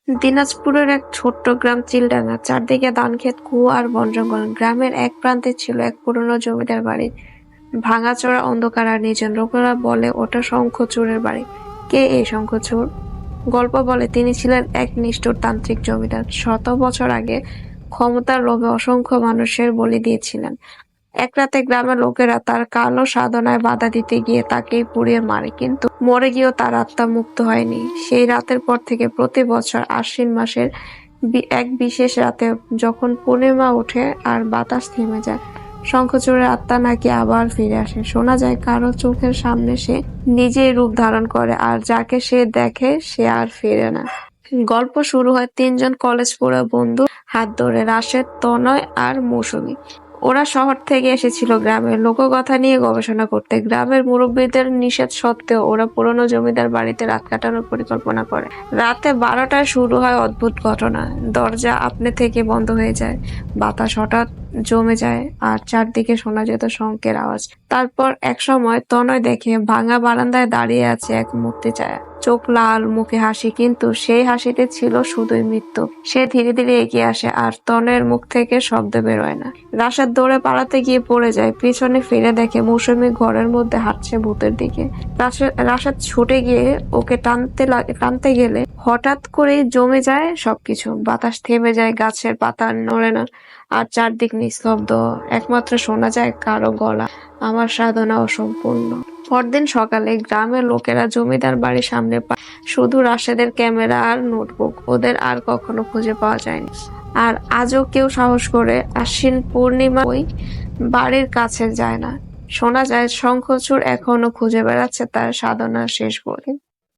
দিনাজপুরের এক ছোট্ট গ্রাম চিলডাঙ্গা। চারদিকে ধানক্ষেত, কুয়ো আর বন জঙ্গল। গ্রামের এক প্রান্তে ছিল এক পুরনো জমিদার বাড়ি, ভাঙাচোরা, অন্ধকার আর নির্জন। লোকেরা বলে ওটা শঙ্খচূড়ের বাড়ি। কে এই শঙ্খচূড়? গল্প বলে তিনি ছিলেন এক নিষ্ঠুর তান্ত্রিক জমিদার। শত বছর আগে ক্ষমতার লোভে অসংখ্য মানুষের বলি দিয়েছিলেন। এক রাতে গ্রামের লোকেরা তার কালো সাধনায় বাধা দিতে গিয়ে তাকেই পুড়িয়ে মারে, কিন্তু মরে গিয়েও তার আত্মা মুক্ত হয়নি। সেই রাতের পর থেকে প্রতি বছর আশ্বিন মাসের এক বিশেষ রাতে, যখন পূর্ণিমা ওঠে আর বাতাস থেমে যায়, শঙ্খচূড়ের আত্মা নাকি আবার ফিরে আসে। শোনা যায় কারো চোখের সামনে সে নিজেই রূপ ধারণ করে, আর যাকে সে দেখে সে আর ফিরে না। গল্প শুরু হয় তিনজন কলেজ পড়ুয়া বন্ধু হাত ধরে, রাশেদ, তনয় আর মৌসুমী। ওরা শহর থেকে এসেছিল গ্রামের লোককথা নিয়ে গবেষণা করতে। গ্রামের মুরব্বীদের নিষেধ সত্ত্বেও ওরা পুরনো জমিদার বাড়িতে রাত কাটানোর পরিকল্পনা করে। রাতে 12টায় শুরু হয় অদ্ভুত ঘটনা। দরজা আপনে থেকে বন্ধ হয়ে যায়, বাতাস হঠাৎ জমে যায়, আর চারদিকে শোনা যেত শঙ্খের আওয়াজ। তারপর এক সময় তনয় দেখে ভাঙা বারান্দায় দাঁড়িয়ে আছে এক মূর্তি ছায়া। চোখ লাল, মুখে হাসি, কিন্তু সেই হাসিতে ছিল শুধুই মৃত্যু। সে ধীরে ধীরে এগিয়ে আসে, আর তনয়ের মুখ থেকে শব্দ বেরোয় না। রাশেদ দৌড়ে পালাতে গিয়ে পড়ে যায়। পিছনে ফিরে দেখে মৌসুমী ঘরের মধ্যে হাঁটছে ভূতের দিকে। রাশেদ ছুটে গিয়ে ওকে টানতে গেলে হঠাৎ করেই জমে যায় সবকিছু। বাতাস থেমে যায়, গাছের পাতা নড়ে না, আর চারদিক নিস্তব্ধ। একমাত্র শোনা যায় কারো গলা, আমার সাধনা অসম্পূর্ণ। পরদিন সকালে গ্রামের লোকেরা জমিদার বাড়ির সামনে পায় শুধু রাশেদের ক্যামেরা আর নোটবুক। ওদের আর কখনো খুঁজে পাওয়া যায়নি। আর আজও কেউ সাহস করে আশ্বিন পূর্ণিমা ওই বাড়ির কাছে যায় না। শোনা যায় শঙ্খচূড় এখনো খুঁজে বেড়াচ্ছে তার সাধনার শেষ বলে।